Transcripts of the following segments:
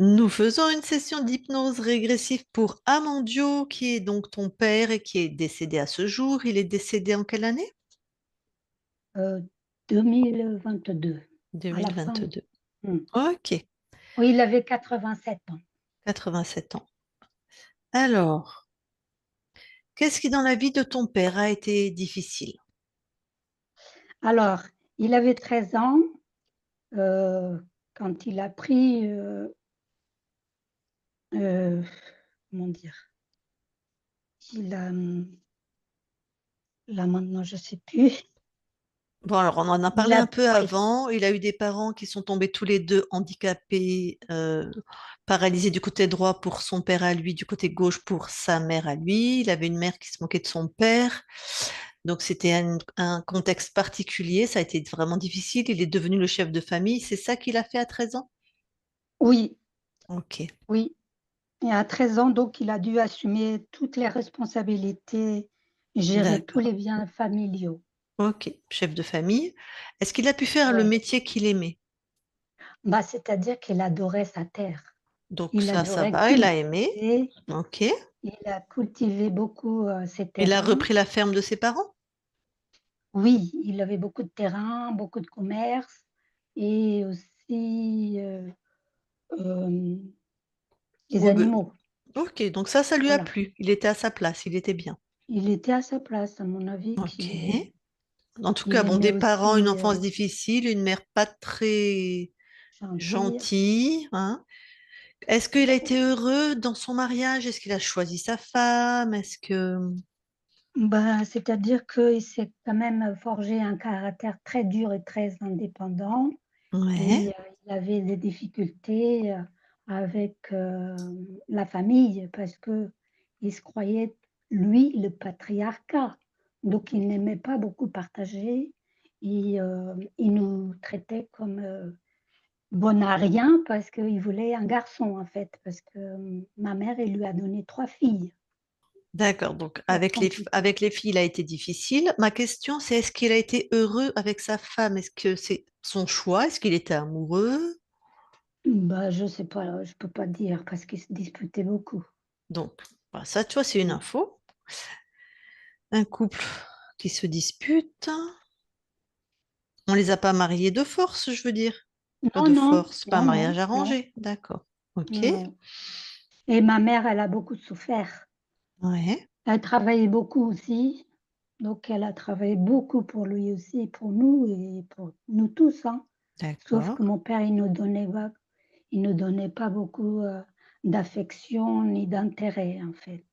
Nous faisons une session d'hypnose régressive pour Amandio, qui est donc ton père et qui est décédé à ce jour. Il est décédé en quelle année? Euh, 2022, à la fin. 2022. Hmm. Ok, Oui, il avait 87 ans. 87 ans. Alors, qu'est-ce qui dans la vie de ton père a été difficile? Alors, il avait 13 ans euh, quand il a pris, euh, comment dire, il a, là maintenant, je sais plus. Bon, alors on en a Il parlé a, un peu oui, avant. Il a eu des parents qui sont tombés tous les deux handicapés, paralysés du côté droit pour son père à lui, du côté gauche pour sa mère à lui. Il avait une mère qui se moquait de son père. Donc c'était un contexte particulier. Ça a été vraiment difficile. Il est devenu le chef de famille. C'est ça qu'il a fait à 13 ans? oui, Ok, oui. Et à 13 ans, donc, il a dû assumer toutes les responsabilités, gérer tous d'accord. les biens familiaux. Ok, chef de famille. Est-ce qu'il a pu faire le Ouais. métier qu'il aimait? Bah, c'est-à-dire qu'il adorait sa terre. Donc Il ça adorait va, il a aimé. cultiver. Ok. Il a cultivé beaucoup, ses Il a terrains. repris la ferme de ses parents? Oui, il avait beaucoup de terrains, beaucoup de commerces et aussi, hem, les animaux. Ok, donc ça lui a Voilà. plu. Il était à sa place, il était bien. Il était à sa place, à mon avis, Ok. qu'il En tout il cas, bon, aimait des parents, une aussi, enfance difficile, une mère pas très gentille. gentille, hein. Est-ce qu'il a été heureux dans son mariage? Est-ce qu'il a choisi sa femme? Est-ce que... Ben, c'est-à-dire qu'il s'est quand même forgé un caractère très dur et très indépendant et Ouais, il avait des difficultés, avec, la famille parce qu'il se croyait, lui, le patriarcat. Donc il n'aimait pas beaucoup partager et il nous traitait comme, bon à rien parce qu'il voulait un garçon, en fait, parce que, ma mère, elle lui a donné 3 filles. d'accord. Donc, Très compliqué. avec les filles, il a été difficile. Ma question, c'est est-ce qu'il a été heureux avec sa femme? Est-ce que c'est son choix? Est-ce qu'il était amoureux? Bah, je sais pas, je peux pas dire parce qu'ils se disputaient beaucoup. Donc, voilà, ça, tu vois, c'est une Mmh. info. Un couple qui se dispute. On les a pas mariés de force, je veux dire. Pas Non, de non, force, pas un non, non, mariage non, arrangé. D'accord. Ok. non et ma mère, elle a beaucoup souffert. Ouais. Elle travaillait beaucoup aussi, donc elle a travaillé beaucoup pour lui aussi, pour nous et pour nous tous, hein. Sauf D'accord. que mon père, il nous donnait pas beaucoup, d'affection ni d'intérêt, en fait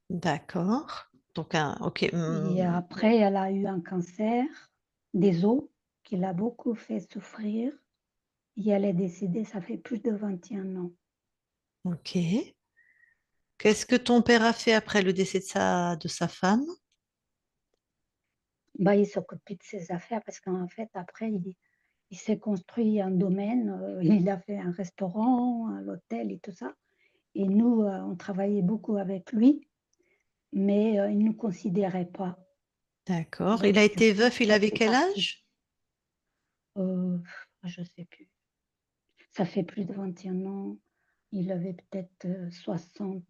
D'accord. Donc, ok. et après, elle a eu un cancer des os qui l'a beaucoup fait souffrir et elle est décédée, ça fait plus de 21 ans. Ok. Qu'est-ce que ton père a fait après le décès de sa femme? Bah, il s'occupe plus de ses affaires parce qu'en fait, après, il s'est construit un domaine, il a fait un restaurant, l'hôtel et tout ça et nous, on travaillait beaucoup avec lui, mais il ne nous considérait pas. D'accord. Il Donc a du été coup, veuf, il ça avait fait quel partie. âge? Je sais plus. Ça fait plus de 21 ans. Il avait peut-être, 60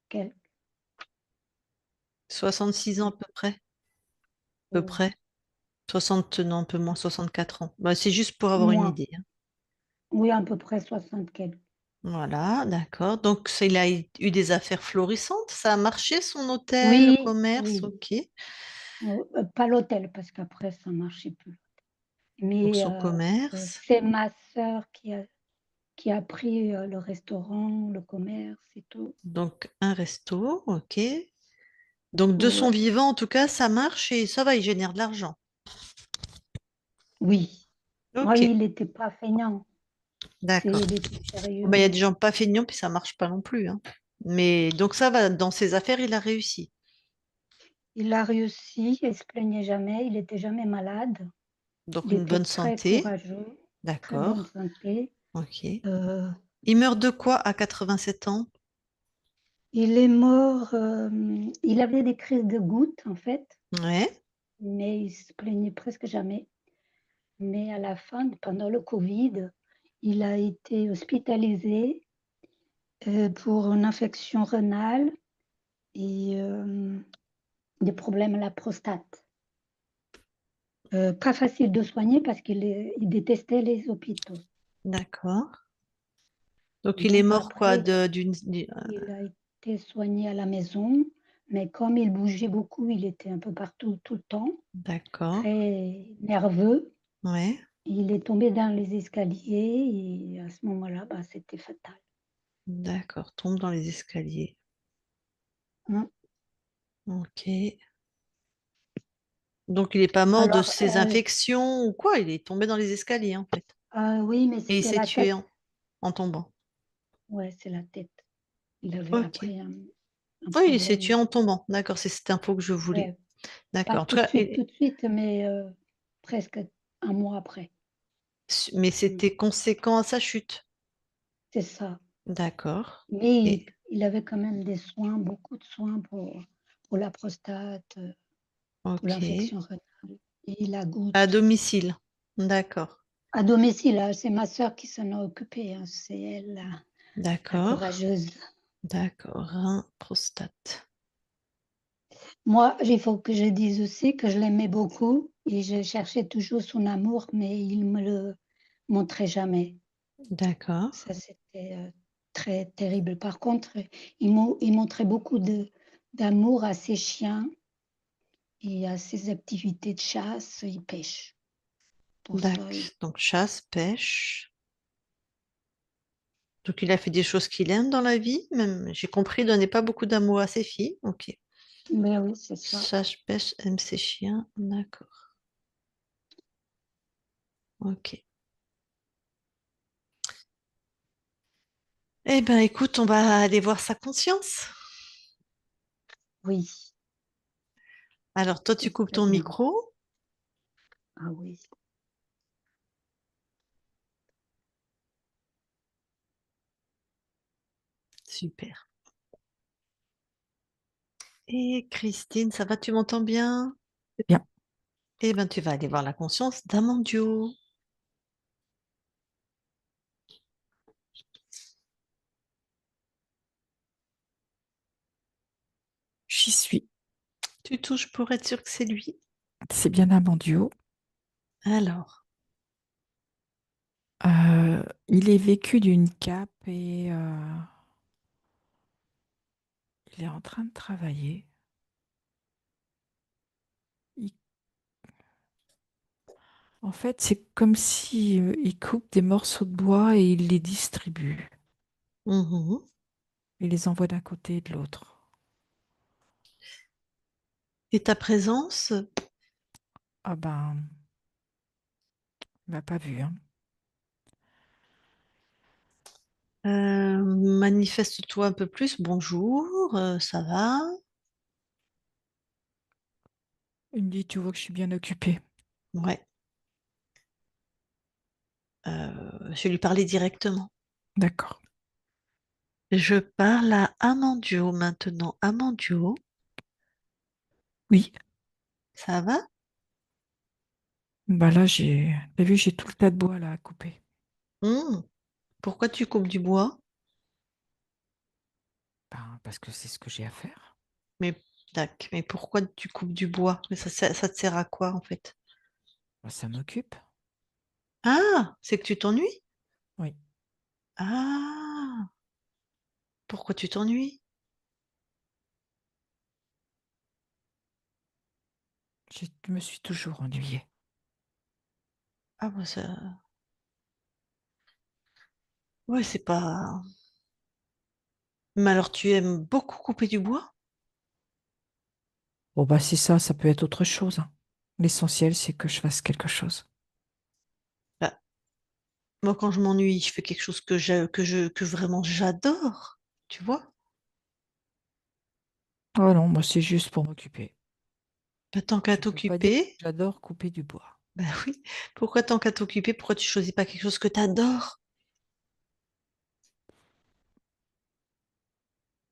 quelques. 66 ans à peu près. À peu Ou près. 60, non, un peu moins, 64 ans. Bah, c'est juste pour avoir une moins. idée, hein. Oui, à peu près 60 quelques. Voilà, d'accord. Donc, il a eu des affaires florissantes. Ça a marché, son hôtel, le Oui, commerce, oui. ok. Pas l'hôtel parce qu'après ça marchait plus. Donc, Mais son commerce. c'est ma sœur qui a pris, le restaurant, le commerce et tout. Donc, un resto, ok. Donc, de son Ouais, vivant, en tout cas, ça marche et ça va, il génère de l'argent. oui. Ah Ok, oui, il était pas feignant. d'accord. Il était sérieux, Ben, il y a des oui. gens pas feignants, puis ça marche pas non plus, hein. Mais donc, ça va, dans ses affaires, il a réussi. Il a réussi, il se plaignait jamais, il était jamais malade. Donc, Il une était bonne très santé. courageux, très bonne D'accord. santé. Ok. Heu, Il meurt de quoi à 87 ans? il est mort, il avait des crises de gouttes, en fait, Ouais. mais il se plaignait presque jamais. Mais à la fin, pendant le covid, il a été hospitalisé, pour une infection rénale et des problèmes à la prostate. Pas facile de soigner parce il détestait les hôpitaux. D'accord. Donc il est Donc mort quoi après, de il a été soigné à la maison, mais comme il bougeait beaucoup, il était un peu partout tout le temps, d'accord. très nerveux. Ouais. Il est tombé dans les escaliers et à ce moment-là, bah, c'était fatal. D'accord. Tombe dans les escaliers. Mmh. Ok. Donc il n'est pas mort de Alors, ses infections ou quoi? Il est tombé dans les escaliers en fait. oui, mais Et il c'était s'est la tué tête. en tombant. Ouais, c'est la tête. Il avait Ok. après un Oui, il s'est tué problème. en tombant. D'accord, c'est cette info que je voulais. Ouais, pas D'accord. En tout cas, tout de suite, mais presque un mois après. mais Mmh. c'était conséquent à sa chute. C'est ça. D'accord. Mais Et il avait quand même des soins, beaucoup de soins pour la prostate, pour ok. l'infection rénale et la À goutte. domicile. D'accord. À domicile, c'est ma sœur qui s'en a occupée, hein, c'est elle la D'accord. courageuse. D'accord. Rein, prostate. Moi, il faut que je dise aussi que je l'aimais beaucoup et je cherchais toujours son amour, mais il me le montrait jamais. D'accord. Ça, c'était, très terrible. Par contre, il montrait beaucoup d'amour à ses chiens et à ses activités de chasse. Il pêche. Pour ça, D'accord. Donc chasse, pêche. Donc il a fait des choses qu'il aime dans la vie. Même, j'ai compris, il donnait pas beaucoup d'amour à ses filles. Ok. mais oui, c'est ça. Chasse, pêche, aime ses chiens. D'accord. Ok. Eh ben écoute, on va aller voir sa conscience. Oui, Alors toi, ce tu coupes serait ton bien. micro. Ah oui. Super. Et Christine, ça va, tu m'entends bien? Bien, Eh ben tu vas aller voir la conscience d'Amandio. j'y suis. Tu touches pour être sûr que c'est lui. C'est bien un bon duo. Alors. Il est vécu d'une cape et il est en train de travailler. Il- En fait, c'est comme si il coupe des morceaux de bois et il les distribue. Mhm. Il les envoie d'un côté et de l'autre. Et ta présence, Ah ben, il m'a pas vu, hein. manifeste-toi un peu plus. Bonjour, ça va? Il me dit, tu vois que je suis bien occupée. Ouais. Je vais lui parler directement. D'accord. Je parle à Amandio maintenant. Amandio, Oui. ça va? Bah là, t'as vu, j'ai tout le tas de bois là à couper. Hmm. Pourquoi tu coupes du bois? Ben, parce que c'est ce que j'ai à faire. Mais, tac, mais pourquoi tu coupes du bois? Mais ça te sert à quoi en fait? Bah, ça m'occupe. Ah, c'est que tu t'ennuies? Oui. Ah, pourquoi tu t'ennuies? Je me suis toujours ennuyée. Ah, bah ça. Ouais, c'est pas. Mais alors, tu aimes beaucoup couper du bois? Bon, bah, si ça peut être autre chose, hein. L'essentiel, c'est que je fasse quelque chose. Bah, moi, quand je m'ennuie, je fais quelque chose que vraiment j'adore. Tu vois? Oh non, moi, c'est juste pour m'occuper. Bah, tant qu'à Je peux pas dire que t'occuper, j'adore couper du bois. bah oui. Pourquoi tant qu'à t'occuper, pourquoi tu choisis pas quelque chose que t'adores?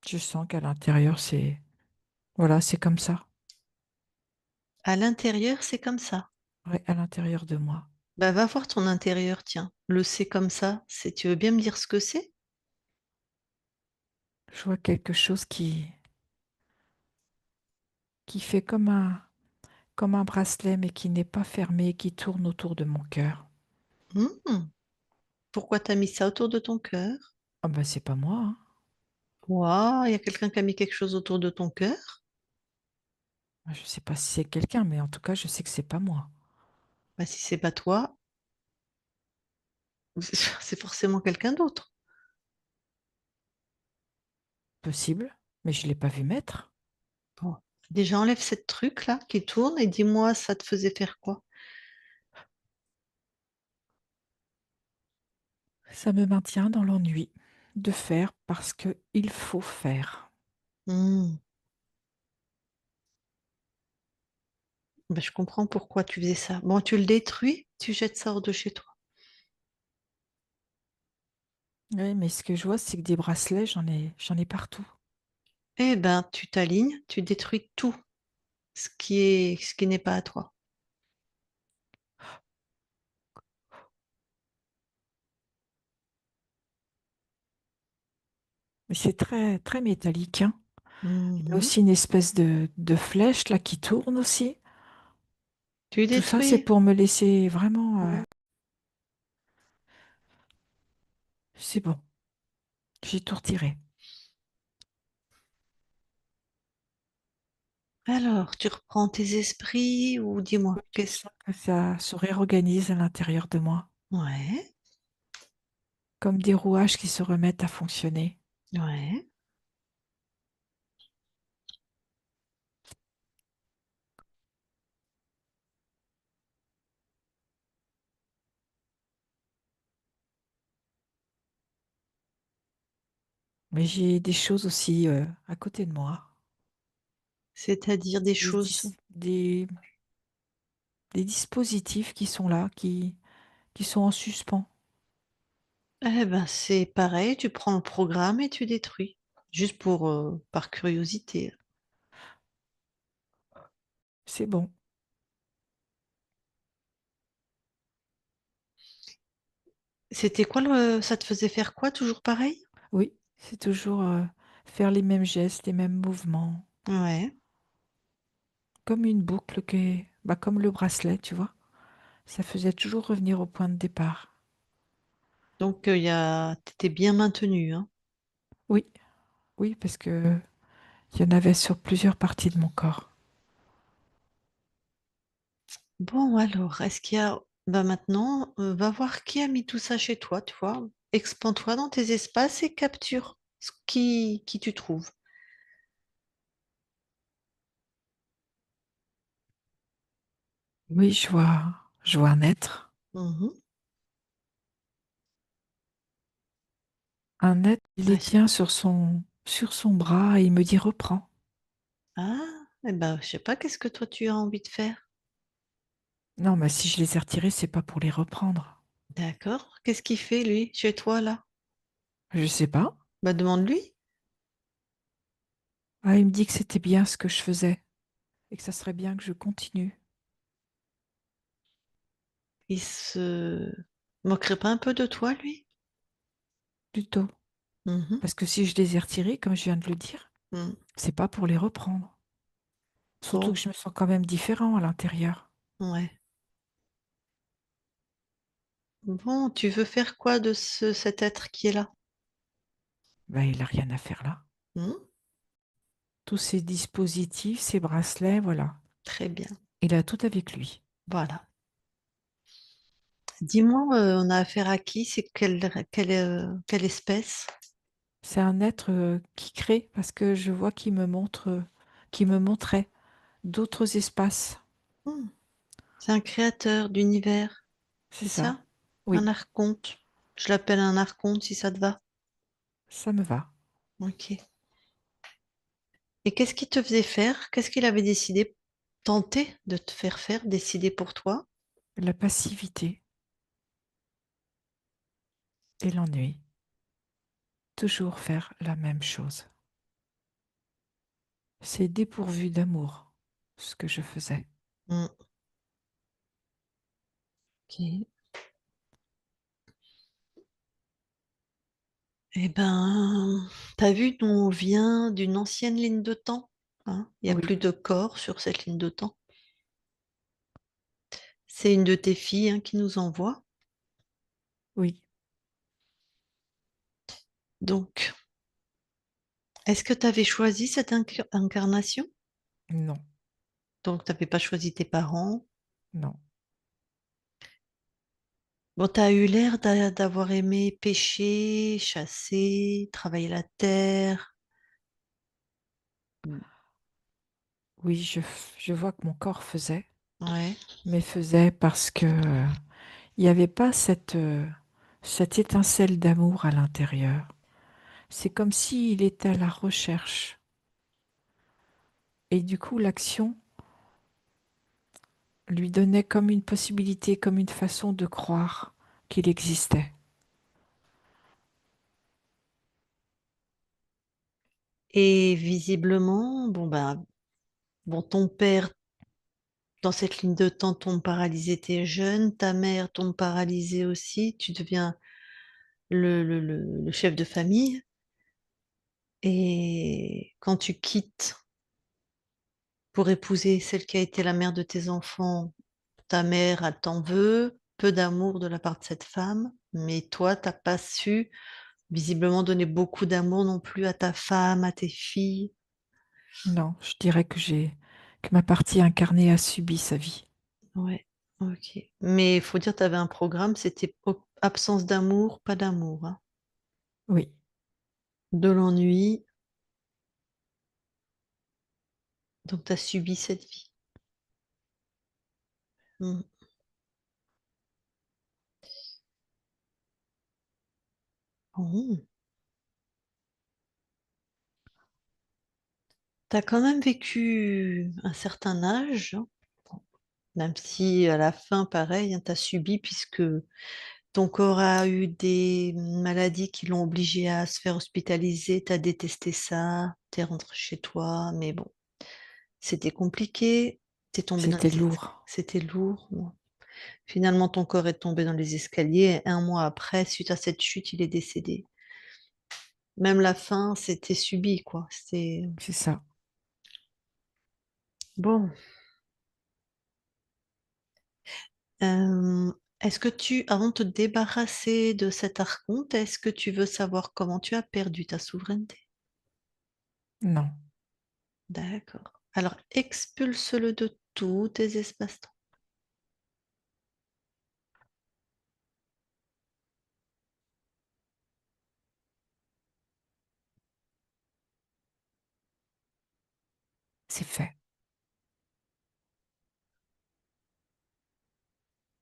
Je sens qu'à l'intérieur, voilà, c'est comme ça. À l'intérieur, c'est comme ça. Ouais, à l'intérieur de moi. Bah, va voir ton intérieur, tiens. Le c'est comme ça. Tu veux bien me dire ce que c'est? Je vois quelque chose qui fait comme un bracelet, mais qui n'est pas fermé, qui tourne autour de mon cœur. Hmm. Pourquoi t'as mis ça autour de ton cœur? Ah ben, c'est pas moi, hein. Waouh, il y a quelqu'un qui a mis quelque chose autour de ton cœur? Je sais pas si c'est quelqu'un, mais en tout cas, je sais que c'est pas moi. Bah, si c'est pas toi, c'est forcément quelqu'un d'autre. Possible, mais je l'ai pas vu mettre. Bon. Déjà, enlève cette truc-là qui tourne et dis-moi, ça te faisait faire quoi? Ça me maintient dans l'ennui de faire parce que il faut faire. Hmm. Bah, je comprends pourquoi tu faisais ça. Bon, tu le détruis, tu jettes ça hors de chez toi. Oui, mais ce que je vois, c'est que des bracelets, j'en ai partout. Eh ben, tu t'alignes, tu détruis tout ce qui n'est pas à toi. Mais c'est très, très métallique, hein. Il y a Mhm. aussi une espèce de flèche là qui tourne aussi. Tu Tout ça, c'est détruis. pour me laisser vraiment. C'est bon, j'ai tout retiré. Alors, tu reprends tes esprits ou dis-moi, Oui, je qu'est-ce... sens que ça se réorganise à l'intérieur de moi, Ouais, comme des rouages qui se remettent à fonctionner. ouais. Mais j'ai des choses aussi à côté de moi, C'est-à-dire des des, choses. dis- des, des dispositifs qui sont là, qui sont en suspens. Eh ben, c'est pareil, tu prends le programme et tu détruis. Juste pour, par curiosité. C'est bon. C'était quoi ça te faisait faire quoi, toujours pareil? Oui, c'est toujours faire les mêmes gestes, les mêmes mouvements, Ouais. comme une boucle bah, comme le bracelet, tu vois. Ça faisait toujours revenir au point de départ. Donc, t'étais bien maintenu, hein. Oui, oui, parce que il y en avait sur plusieurs parties de mon corps. Bon, alors, est-ce qu'il y a... Bah maintenant, va voir qui a mis tout ça chez toi, tu vois. Expand-toi dans tes espaces et capture qui tu trouves. Oui, je vois Mhm. un être, il les Ouais. tient sur son bras et il me dit reprends. Ah, eh ben, je sais pas, qu'est-ce que toi tu as envie de faire? Non, mais si je les ai retirés, c'est pas pour les reprendre. D'accord. Qu'est-ce qu'il fait, lui, chez toi, là? Je sais pas. Bah, demande-lui. Ah, il me dit que c'était bien ce que je faisais et que ça serait bien que je continue. Il se moquerait pas un peu de toi, lui? Plutôt. Mhm. Parce que si je les ai retirés, comme je viens de le dire, Mm. c'est pas pour les reprendre. Surtout que Bon, je me sens quand même différent à l'intérieur. ouais. Bon, tu veux faire quoi de cet être qui est là? Ben, il a rien à faire là. Hmm. Tous ces dispositifs, ces bracelets, voilà. Très bien. Il a tout avec lui. Voilà. Dis-moi, on a affaire à qui? C'est quelle espèce? C'est un être qui crée parce que je vois qu'il me montrait d'autres espaces. Hmm. C'est un créateur d'univers, C'est c'est ça. ça? Un Oui, archonte. Je l'appelle un archonte si ça te va. ça me va. Ok. Et qu'est-ce qu'il te faisait faire? Qu'est-ce qu'il avait décidé, tenté de te faire faire, décider pour toi? La passivité et l'ennui. Toujours faire la même chose. C'est dépourvu d'amour, ce que je faisais. Hmm. Ok. Eh ben, t'as vu, nous on vient d'une ancienne ligne de temps, hein. Il n'y a Oui, plus de corps sur cette ligne de temps. C'est une de tes filles, hein, qui nous envoie. oui, Donc, est-ce que tu avais choisi cette incarnation? non, Donc, tu n'avais pas choisi tes parents. non. Bon, tu as eu l'air d'avoir aimé pêcher, chasser, travailler la terre. Oui, je vois que mon corps faisait, Ouais. mais faisait parce que il n'y avait pas cette étincelle d'amour à l'intérieur. C'est comme s'il était à la recherche. Et du coup, l'action lui donnait comme une possibilité, comme une façon de croire qu'il existait. Et visiblement, bon, ton père, dans cette ligne de temps, tombe paralysé, t'es jeune. Ta mère tombe paralysée aussi. Tu deviens le chef de famille. Et quand tu quittes pour épouser celle qui a été la mère de tes enfants, ta mère, elle t'en veut, peu d'amour de la part de cette femme, mais toi, t'as pas su visiblement donner beaucoup d'amour non plus à ta femme, à tes filles. Non, je dirais que ma partie incarnée a subi sa vie. Ouais, ok. Mais il faut dire, tu avais un programme, c'était absence d'amour, pas d'amour, hein. Oui, De l'ennui, donc tu as subi cette vie. Hmm. Bon. Tu as quand même vécu un certain âge, hein. Bon, même si à la fin, pareil, tu as subi puisque ton corps a eu des maladies qui l'ont obligé à se faire hospitaliser, tu as détesté ça, tu es rentré chez toi, mais bon, c'était compliqué, t'es tombé dans c'était les lourd. c'était lourd. Bon. Finalement, ton corps est tombé dans les escaliers et un mois après, suite à cette chute, il est décédé. Même la fin, c'était subi, quoi. C'était C'est ça. bon. Euh, est-ce que avant de te débarrasser de cet archonte, est-ce que tu veux savoir comment tu as perdu ta souveraineté? Non, D'accord. Alors, expulse-le de tous tes espaces-temps. c'est fait.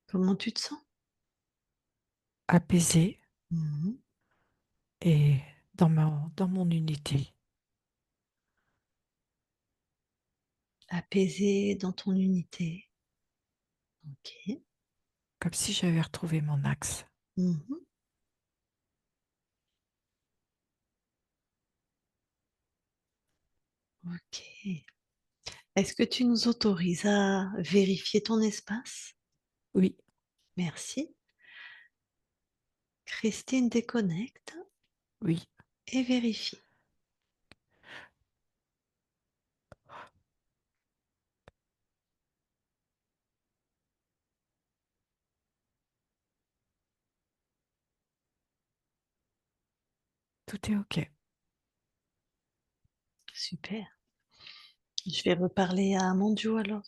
Comment tu te sens? Apaisé Mhm. et dans mon unité, Apaisé dans ton unité. Ok. comme si j'avais retrouvé mon axe. Mhm. Ok. Est-ce que tu nous autorises à vérifier ton espace? Oui, Merci. Christine déconnecte oui, et vérifie. tout est OK. Super. Je vais reparler à Amandio alors.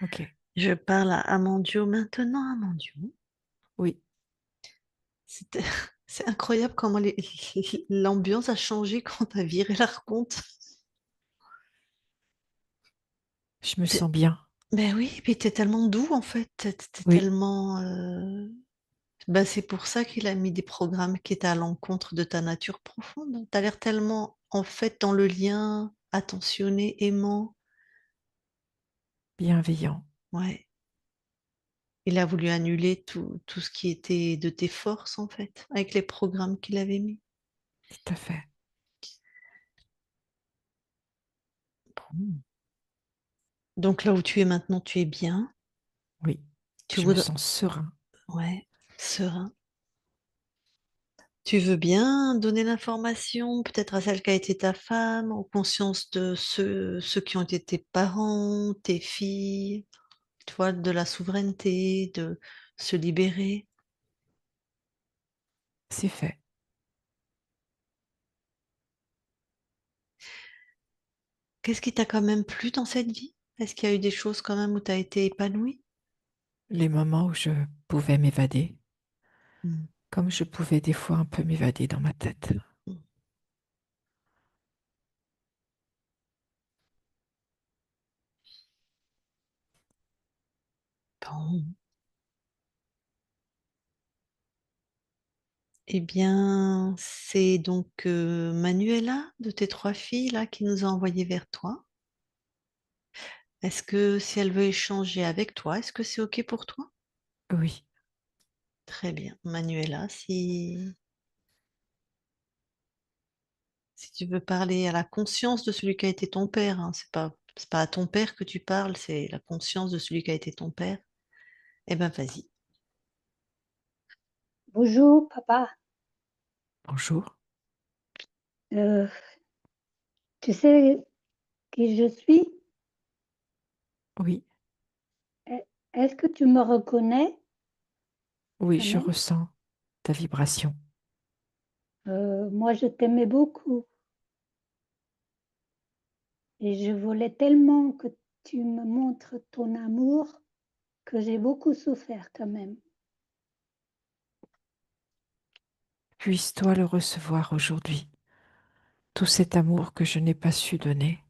OK. Je parle à Amandio maintenant, Amandio. Oui, C'était- C'est incroyable comment l'ambiance a changé quand t'as viré l'archonte. je me T'es- sens bien. Ben oui, puis t'es tellement doux en fait. T'es Oui, tellement. Ben, c'est pour ça qu'il a mis des programmes qui étaient à l'encontre de ta nature profonde. T'as l'air tellement en fait dans le lien, attentionné, aimant. bienveillant, Ouais. Il a voulu annuler tout ce qui était de tes forces, en fait, avec les programmes qu'il avait mis. tout à fait. Bon. Donc là où tu es maintenant, tu es bien. Oui, Tu je me voudrais... sens serein. Ouais, serein. Tu veux bien donner l'information, peut-être à celle qui a été ta femme, en conscience de ceux qui ont été tes parents, tes filles, tu vois, de la souveraineté, de se libérer. C'est fait. Qu'est-ce qui t'a quand même plu dans cette vie? Est-ce qu'il y a eu des choses quand même où tu as été épanouie? Les moments où je pouvais m'évader, Mm. comme je pouvais des fois un peu m'évader dans ma tête. Mm. Bon. Eh bien, c'est donc Manuela de tes trois filles là qui nous a envoyé vers toi. Est-ce que si elle veut échanger avec toi, est-ce que c'est OK pour toi? Oui, Très bien. Manuela, si tu veux parler à la conscience de celui qui a été ton père, hein, c'est pas à ton père que tu parles, c'est la conscience de celui qui a été ton père. Eh ben, vas-y. Bonjour, papa. bonjour. Euh, tu sais qui je suis? Oui, Est-ce que tu me reconnais oui, quand je même? ressens ta vibration. Moi, je t'aimais beaucoup et je voulais tellement que tu me montres ton amour que j'ai beaucoup souffert quand même. Puisse-toi le recevoir aujourd'hui, tout cet amour que je n'ai pas su donner.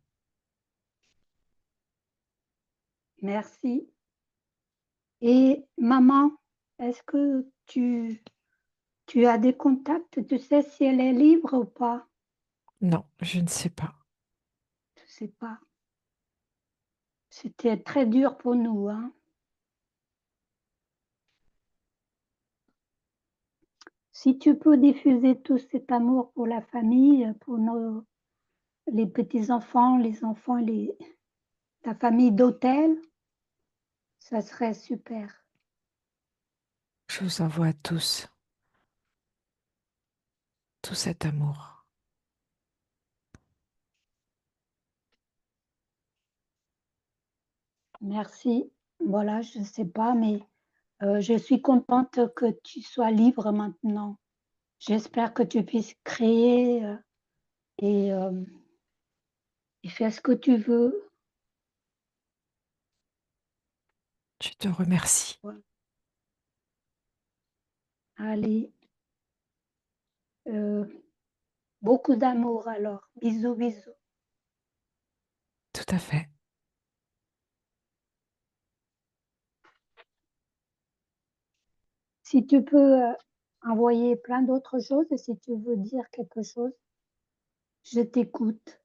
Merci. Et maman, est-ce que tu as des contacts? Tu sais si elle est libre ou pas? Non, je ne sais pas. Je sais pas. C'était très dur pour nous, hein. Si tu peux diffuser tout cet amour pour la famille, pour les petits-enfants, les enfants, ta famille d'hôtel, ça serait super. Je vous envoie à tous tout cet amour. Merci. Voilà, je ne sais pas, mais je suis contente que tu sois libre maintenant. J'espère que tu puisses créer et, euh, et faire ce que tu veux. Je te remercie. Voilà. Allez, euh, beaucoup d'amour alors. Bisous, bisous. Tout à fait. Si tu peux envoyer plein d'autres choses et si tu veux dire quelque chose, je t'écoute.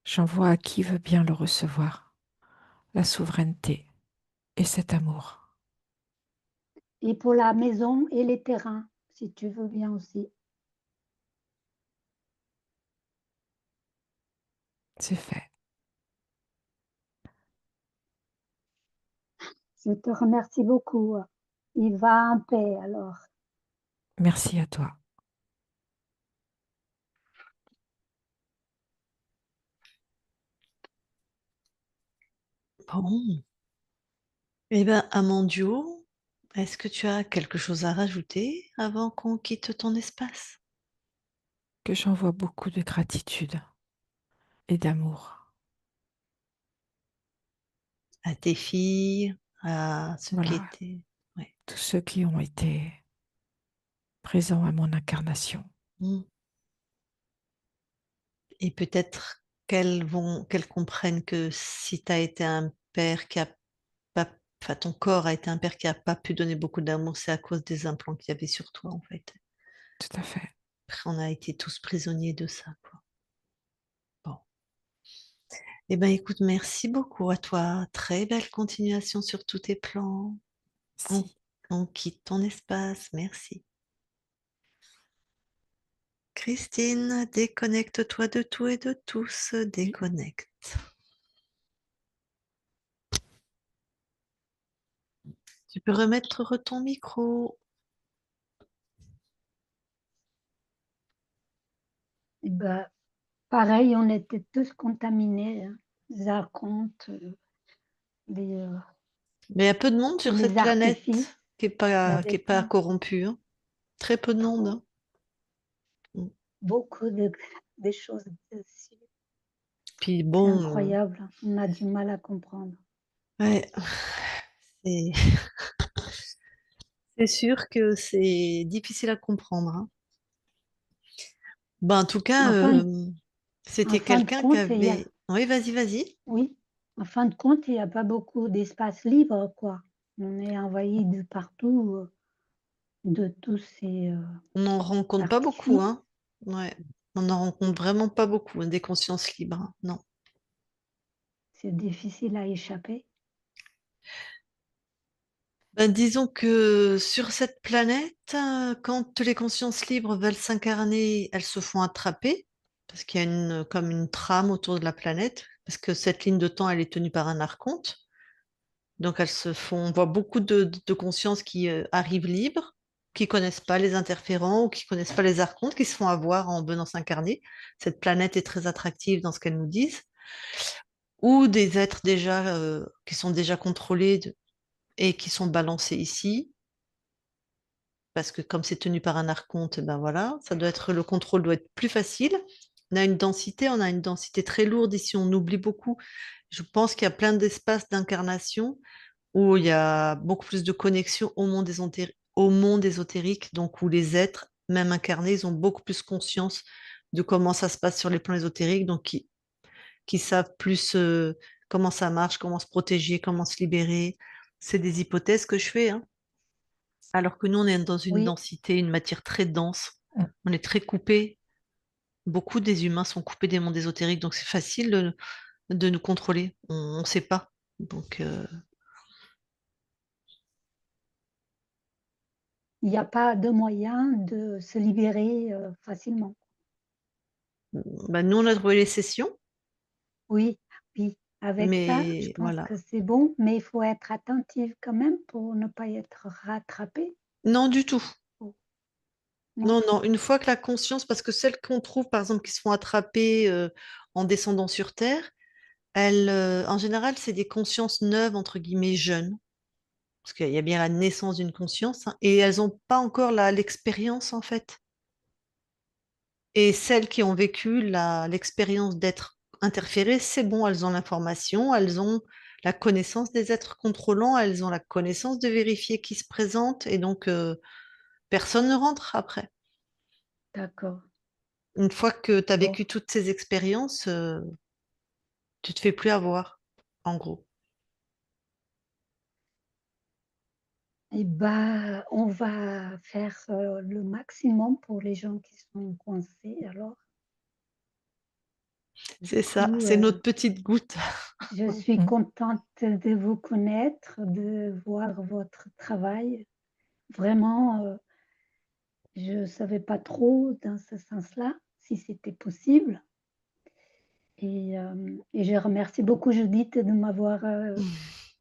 J'envoie à qui veut bien le recevoir, la souveraineté et cet amour. Et pour la maison et les terrains, si tu veux bien aussi. C'est fait. Je te remercie beaucoup. Il va en paix alors. Merci à toi. Bon. Eh bien, Amandio, est-ce que tu as quelque chose à rajouter avant qu'on quitte ton espace? Que j'envoie beaucoup de gratitude et d'amour. À tes filles, à ceux qui Voilà, étaient. Ouais. tous ceux qui ont été présents à mon incarnation. Mm. Et peut-être qu'elles comprennent que si tu as été un père qui a pas, enfin, ton corps a été un père qui a pas pu donner beaucoup d'amour, c'est à cause des implants qu'il y avait sur toi, en fait. Tout à fait. Après, on a été tous prisonniers de ça, quoi. Bon. Eh ben, écoute, merci beaucoup à toi. Très belle continuation sur tous tes plans. On, Si. on quitte ton espace. Merci. Christine, déconnecte-toi de tout et de tous. Oui. Déconnecte. Tu peux remettre ton micro. Et ben, pareil, on était tous contaminés, hein. Les archontes, les, Mais il y a peu de monde sur cette les planète artifices, il y qui avait est pas plein, corrompue, hein. Très peu de monde, hein. beaucoup de choses dessus. Puis C'est bon, incroyable, hein. On a du mal à comprendre. ouais, c'est c'est sûr que c'est difficile à comprendre, hein. Ben, en tout cas, En fin, en c'était fin de quelqu'un qui compte, il y a, avait... Oui, vas-y, vas-y. oui, en fin de compte, il n'y a pas beaucoup d'espace libre, quoi. On est envahi de partout, de tous ces On n'en rencontre pas beaucoup, artifices. hein. Ouais, on n'en rencontre vraiment pas beaucoup, hein, des consciences libres, hein. Non. C'est difficile à échapper. Ben, disons que sur cette planète, quand les consciences libres veulent s'incarner, elles se font attraper, parce qu'il y a comme une trame autour de la planète, parce que cette ligne de temps, elle est tenue par un archonte. Donc elles se font, on voit beaucoup de consciences qui arrivent libres, qui connaissent pas les interférents ou qui connaissent pas les archontes, qui se font avoir en venant s'incarner. Cette planète est très attractive dans ce qu'elles nous disent. Ou des êtres déjà qui sont déjà contrôlés et qui sont balancés ici, parce que comme c'est tenu par un archonte, ben voilà, ça doit être, le contrôle doit être plus facile. On a une densité très lourde ici, on oublie beaucoup. Je pense qu'il y a plein d'espaces d'incarnation où il y a beaucoup plus de connexion au monde ésotérique, donc où les êtres, même incarnés, ils ont beaucoup plus conscience de comment ça se passe sur les plans ésotériques, donc qui savent plus comment ça marche, comment se protéger, comment se libérer. C'est des hypothèses que je fais, hein. Alors que nous, on est dans une Oui, densité, une matière très dense. On est très coupé. Beaucoup des humains sont coupés des mondes ésotériques, donc c'est facile de nous contrôler. On ne sait pas. Donc, il n'y a pas de moyen de se libérer facilement. bah, nous, on a trouvé les sessions, Oui, oui, avec ça, je mais pense voilà. que c'est bon, mais il faut être attentif quand même pour ne pas être rattrapé. Non, du tout. Oh, non, Non, non. Une fois que la conscience, parce que celles qu'on trouve, par exemple, qui se font attraper en descendant sur Terre, elles, en général, c'est des consciences neuves, entre guillemets, jeunes. Parce qu'il y a bien la naissance d'une conscience, hein, et elles n'ont pas encore l'expérience, en fait. Et celles qui ont vécu l'expérience d'être interférées, c'est bon, elles ont l'information, elles ont la connaissance des êtres contrôlants, elles ont la connaissance de vérifier qui se présente, et donc personne ne rentre après. d'accord. Une fois que tu as Bon, vécu toutes ces expériences, tu te fais plus avoir, en gros. et bah, on va faire le maximum pour les gens qui sont coincés. Alors, du C'est ça, coup, c'est notre petite goutte. je suis contente de vous connaître, de voir votre travail. Vraiment, je ne savais pas trop dans ce sens-là, si c'était possible. Et je remercie beaucoup Judith de m'avoir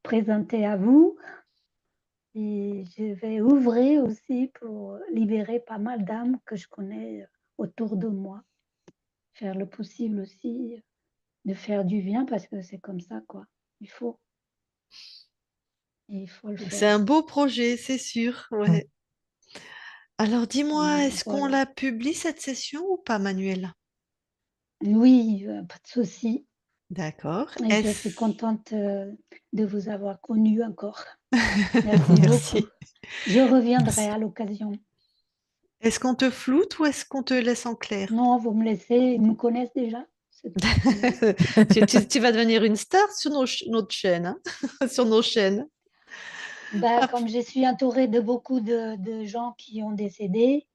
présentée à vous. Et je vais ouvrir aussi pour libérer pas mal d'âmes que je connais autour de moi. Faire le possible aussi de faire du bien parce que c'est comme ça, quoi. Il faut, il faut le C'est un faire. beau projet, c'est sûr. Ouais. Alors dis-moi, est-ce qu'on Voilà. la publie cette session ou pas, Manuel? Oui, pas de souci. D'accord. Et je suis Est-ce... contente de vous avoir connu encore. Merci beaucoup. Merci. Je reviendrai Merci. à l'occasion. Est-ce qu'on te floute ou est-ce qu'on te laisse en clair? Non, vous me laissez, ils me connaissent déjà, c'est bien. Tu vas devenir une star sur notre chaîne, hein, sur nos chaînes. Bah, Ah, comme je suis entourée de beaucoup de gens qui ont décédé,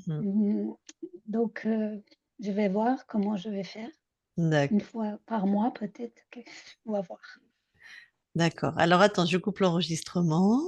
mhm. donc je vais voir comment je vais faire. Une D'accord. fois par mois peut-être, on va voir. D'accord. Alors attends, je coupe l'enregistrement.